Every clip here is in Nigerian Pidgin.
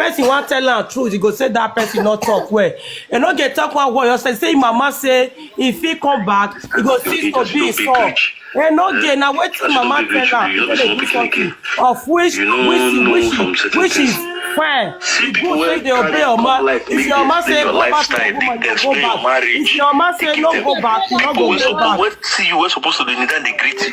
person want tell her truth, you go say that person not talk well. You no get talk one word. You say mama say if he come back, he go cease to be his fault. And no get now wetin mama tell her, you dey do something of which is fine. You go say they obey your man. If your man say go back to the woman, you go back. If your man say no go back, you no go back. See, you were supposed to do that, they greet you.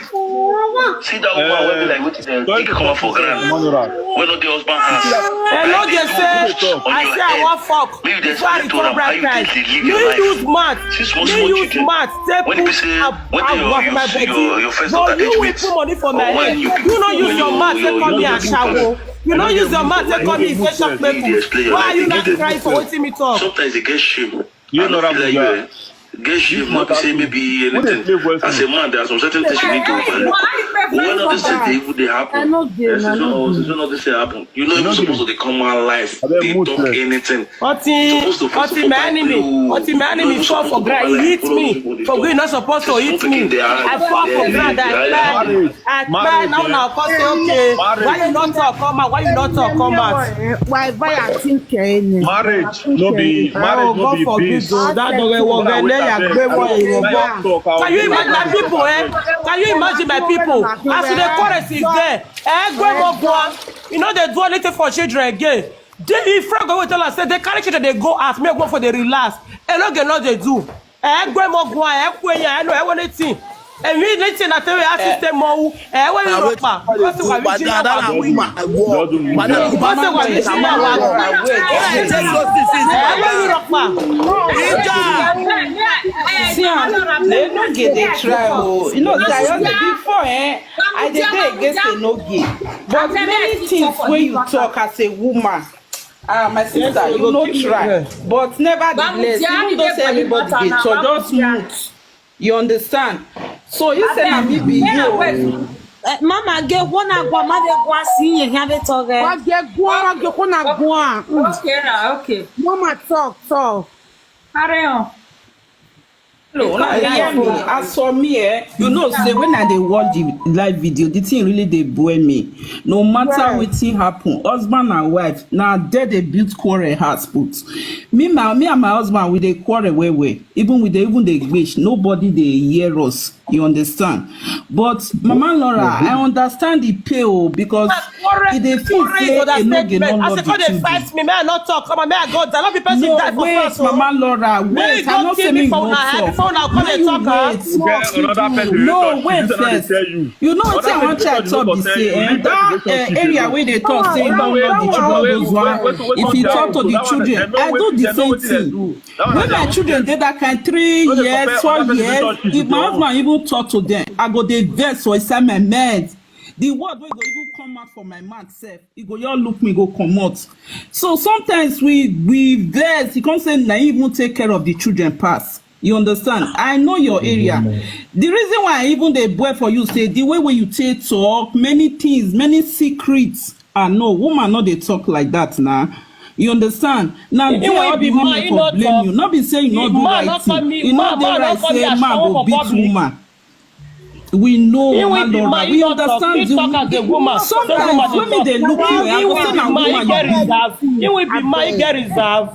See that woman will be like, what is that? Take come out for granted. When the husband has. And no get say, I say I want fuck. Before I return right time. Me use math. Take put my body. No, you will put money for my head. You don't use your mouth to come here and shower. You don't use your mouth to come here and say people. Why are you not crying for waiting me talk? Sometimes they get shame. You know that get shame, not to say maybe anything. As a man, there are some certain things you need to overlook. When all these things they happen, this is not this happen. You know, you're supposed to come out live. They talk anything. What my enemy fall for ground. He hit me. For we not supposed to hit me. I fall for ground. I cry now. Cause say okay. Why you not talk come out? Why you not talk come out? Why I think marriage no be peace. That don't work. Can you imagine my people? Can you imagine my people? As the chorus is there, you know they do anything for children again. If Frank go tell us, say they carry children, they go out, make go for the relax. And look at what they do. I know everything. And we need to tell you assistant more. When you rock back, what's the one? They get the trial. You know, before I did against Enogie. But many things when you talk as a woman. My sister, you know try. But nevertheless, even though everybody gets so just smooth. You understand? So you say na me be you. Mama get one agwa, mother go see you have it all there. What get one agwa? Okay. Mama talk. Carry on. Hello, as for me, you know, say when I dey watch the live video, the thing really they bore me. No matter what thing happen, husband and wife, now they build quarrel has put. Me and my husband with a quarrel way. Even the wish, nobody they hear us. You understand? But Mama Laura, I understand the pain because if they feel say Enogie no love the children. Fight me, may I not talk? Come on, may I go? I not be person die for first. Mama Laura, wait. I not say me go talk. No, wait first. You know what I want to talk be say that area where they talk say don't love the children those one. If you talk to the children, I do the same thing. When my children did that kind 3 years, 12 years, if my husband even talk to them, I go dey vex for inside my mind. The word wey go even come out from my mouth self, e go just look me go comot. So sometimes we vex. He come say na even take care of the children pass. You understand? I know your area. The reason why I even dey boy for you say the way you take talk, many things, many secrets. No woman no dey talk like that now. You understand? Now they all be women for blame you. Not be saying you not do right thing. You know they right say man go beat woman. We know, Laura. We understand the woman. Sometimes women they look you, I go say na woman you will be my get reserve.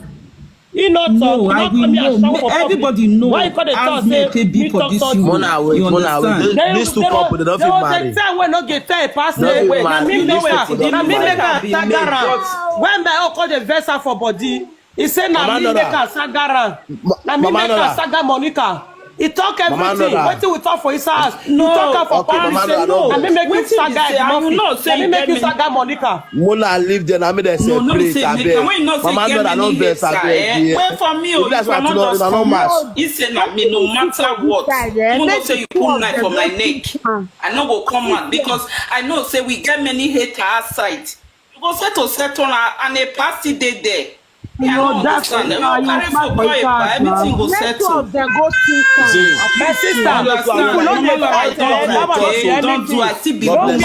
You not no, I will know. Everybody know. Why you call the talk say be for this you? You understand? These two couple they don't feel married. The time when no get time pass the way. Na me make a tagara. When my call the vessel for body, he say na me make a sagara. Na me make a saga Monica. He talk everything. What we talk for his house? No. You talk for Paris. No. I mean, make you saga. I will not say. I make you saga Monica. Mona live there. I mean, they say please. Mama, no, don't vex. Wait for me. You cannot just. He said, "Na me, no matter what, you know say you pull knife for my neck. I no go come out because I know say we get many haters outside. You go settle and a party day there." No, that's everything go settle. My sister, don't do. I still be don't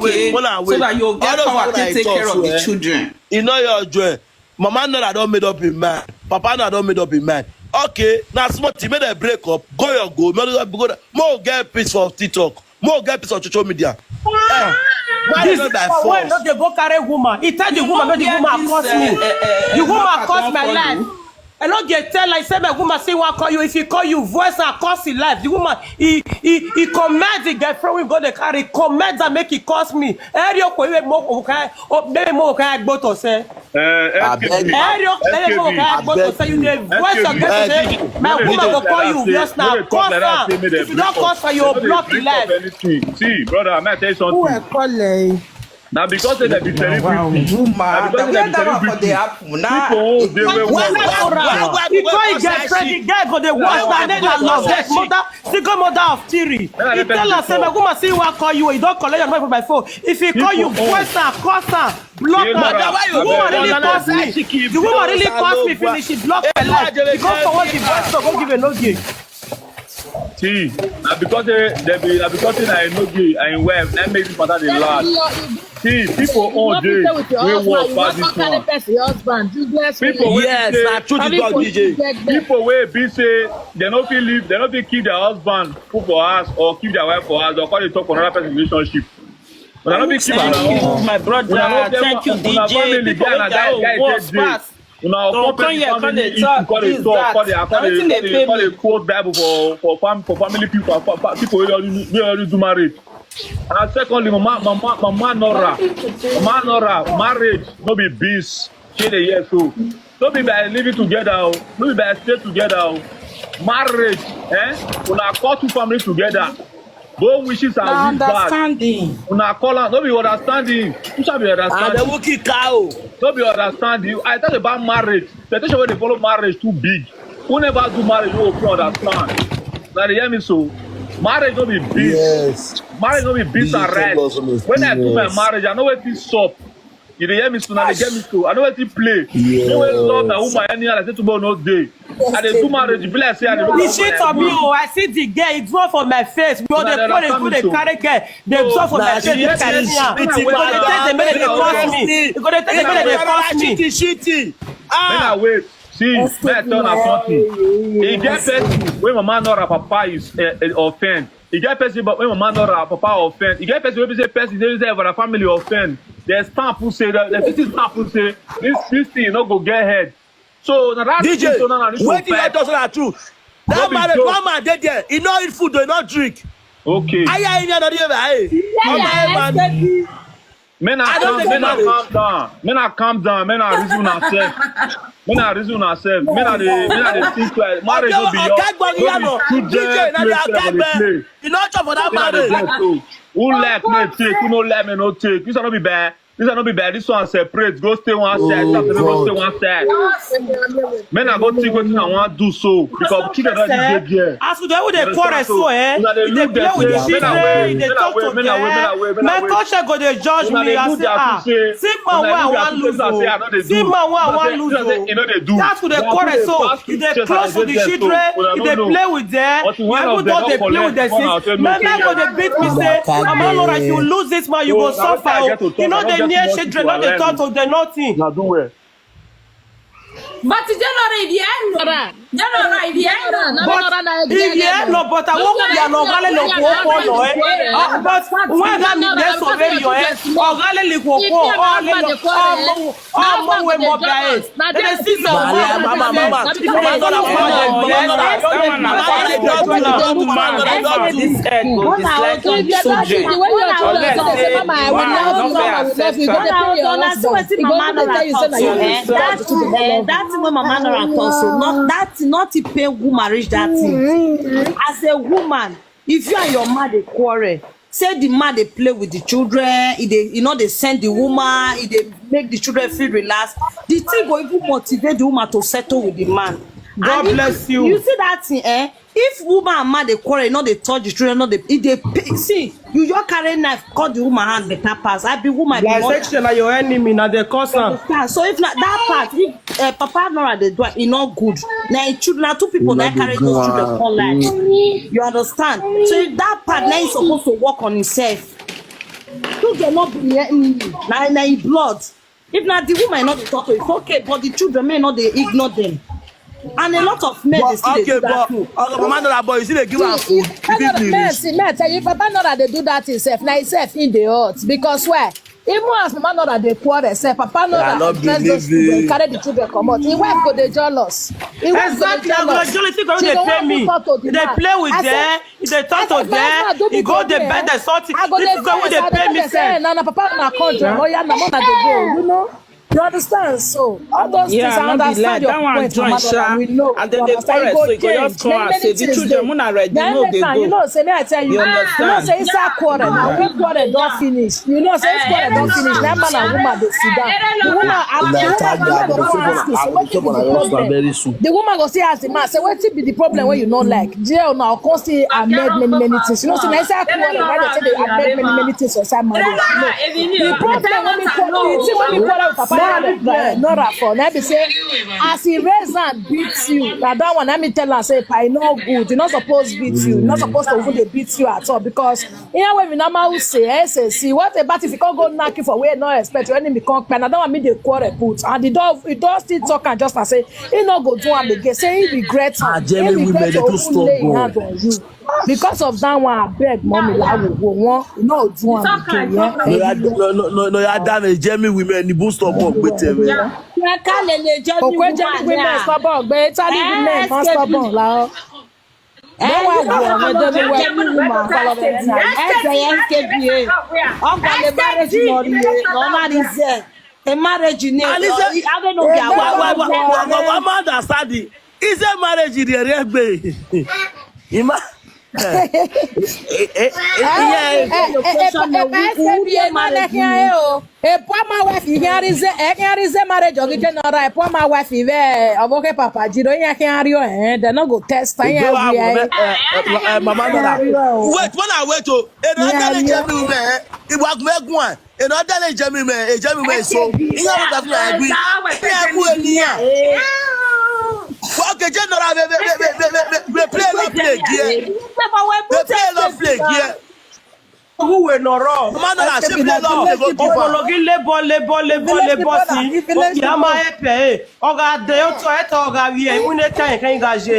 wait. So that you get power to take care of the children. You know your joy. Mama know that don't made up in mind. Papa know don't made up in mind. Okay, now small team made a break up. Go. More get peace for TikTok. More get peace on social media. This why not dey go carry woman? He tell the woman make the woman cost me. The woman cost my life. I no get tell like say my woman say wan call you. If he call you, voice and cost his life. The woman he command the girlfriend we go dey carry. Command that make it cost me. Eri o we mo kai o be mo kai agbo to say. Eri o be mo kai agbo to say you dey voice and get say my woman go call you just now. Cost her. If you don't cost her, you block the life. See, brother, I'm not tell you something. Who are calling? Now because they be very woman, because they be very Before he gets ready, guy go the watch that nigga love that mother, single mother of three. He tell us say my woman say wan call you, he don't collect your money from my phone. If he call you, voice her, cost her, block her. The woman really cost me. The woman really cost me finish. She block my life. He go forward the voice to go give Enogie. see, because they be because they Enogie and web, that makes this matter the last. See, people all day we walk past this one. People yes, I truth is God, DJ. People wey be say they no fit leave, they no fit keep their husband put for house or keep their wife for house or call they talk for another person relationship. But I no fit keep Thank you, my brother. Thank you, DJ. People wey get worse pass. Don't come here, call the talk, call the quote Bible for family people, for people who already do marriage. And secondly, mama Nora, marriage no be beast. She the year so. No be by living together, no be by stay together. Marriage, una call two families together. Both wishes are understanding. Una call am, no be understanding. Who shall be understanding? And the wookie cow. No be understanding. I talk about marriage. The thing wey dey follow marriage too big. Who never do marriage, you go understand. Now they hear me so. Marriage no be beast. Yes. Marriage no be beast and right. When I do my marriage, I know wetin sup. You dey hear me so, now they get me so. I know wetin play. You wey love na woman anyhow, I say tomorrow no day. I dey do marriage, be like say I dey do. The shit on me, oh, I see the girl, it draw for my face. Bro, they put it through the carry girl. They draw for my face, they carry me. Because they take the minute they cost me. Because they take the minute they cost me. Shitty. When I wait, see, may I tell her something. He get person when mama nor her papa is offend. He get person but when mama nor her papa offend. He get person when say person they say for the family offend. There's stamp who say that the stamp who say this thing no go get head. So now that DJ, wait till you tell the truth. That man, one man dead there. He no eat food, he no drink. Okay. Men are calm down. Men are calm down. Men are reason ourselves. Men are reason ourselves. Men are the think like marriage will be your. DJ, now they are play. You not for that marriage. Who like me take? Who no like me no take? This will not be bad. This will not be bad. This one separate. Go stay one side. Go stay one side. Men are going to think what I want to do so because children are dead here. As for the way they quarrel so, they play with the children, they talk to them. My coach go they judge me. I say, see man where I want lose. See man where I want lose. That's what they quarrel so. If they close to the children, if they play with them, even though they play with their sis, my man go they beat me say, Mama Laura, if you lose this man, you go suffer. You know they near children, not they talk to them nothing. Now do well. But January, but I won't be an organ of but when I mean this over your head, that's when Mama Nora talks so not to pay woman reach that thing. As a woman, if you and your man they quarrel, say the man they play with the children, they send the woman, they make the children feel relaxed. The thing will even motivate the woman to settle with the man. God bless you. You see that thing, if woman and man they quarrel, they touch the children, see, you just carry knife, cut the woman hand better pass. I be woman. Like section are your enemy, now they cause her. So if not that part, if Papa Nora they do it not good. Now children, two people that carry those children for life. You understand? So if that part now is supposed to work on himself. Children not be now blood. If not the woman not talk to, it's okay, but the children may not they ignore them. And a lot of men, they still dey do that too. Mama Nora, boy, you see they give her food. Men tell you, if Papa Nora they do that himself, now himself in the hurt. Because why? Even as Mama Nora they quarrel self, Papa Nora dress those children, carry the children come out. His wife go dey jealous. Exactly, I'm not jealous. They pay me. They play with them. They talk to them. He go the bed and something. This is what they pay me. Now Papa Nora country, oh yeah, na Mona they go, you know. You understand? So all those things I understand your point, Mama. We know. And then they quarrel, so you go just come and say the children Mona ready, no they go. You know, say me I tell you. You know, say it's a quarrel. Now when quarrel don't finish, you know, say it's quarrel don't finish. That man and woman they sit down. The woman go say ask the man, say what be the problem when you not like? Jail now, cause say I made many things. You know, say it's a quarrel. Why they say they made many things for some marriage? The problem when we quarrel with Papa. Nora for let me say as he raise and beats you na that one let me tell her say I no good you not supposed beat you not supposed to even dey beat you at all because here when we normal say see what about if you can't go knock you for where no expect your enemy come na that one me dey quarrel put and the door still talk and just say he no go do am again say he regret you because of that one abeg mommy la wo won you no do am again no ya damage Jamie women ni boost up gbete me Ya ka le Jamie women stubborn gbe Italy women kan stubborn la o no wa wo me de me woman follow me na SKBA oga le marriage no rie no marriage a marriage ni I don't know wa ma understand is a marriage the real gbe ima go test Mama Nora. Wait, when I wait to another Jamie man, it was make one. Another Jamie man, so you have to agree. Okay, General, we play love play here. We play love play here. Who were not wrong? Mama Nora, she play love. Ọmọlọ́gí lébọ̀ sí. Ìyá máa ẹ̀ pẹ̀ ẹ́. Ọ̀gá àdéhùn tó ẹ̀ tọ́ ọ̀gá wí ẹ̀ ìwúni kẹ́yìn kẹ́yìn ga ṣe.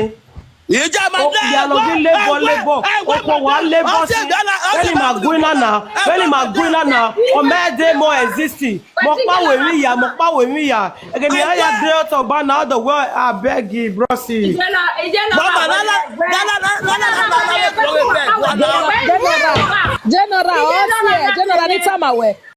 Ìjà máa dẹ́ ìyàlọ́gí lébọ̀ ọkọ̀ wa lébọ̀ sí. Bẹ́ẹ̀ni máa gbóná náà. Ọmọ ẹ̀dẹ́ mọ existing. Mo pàwé mi yà. Ẹ̀gẹ̀ mi àyà dé ọ̀tọ̀ bá náà ọ̀dọ̀ wọ́ abẹ́gi brọ́sì. General, ní time away.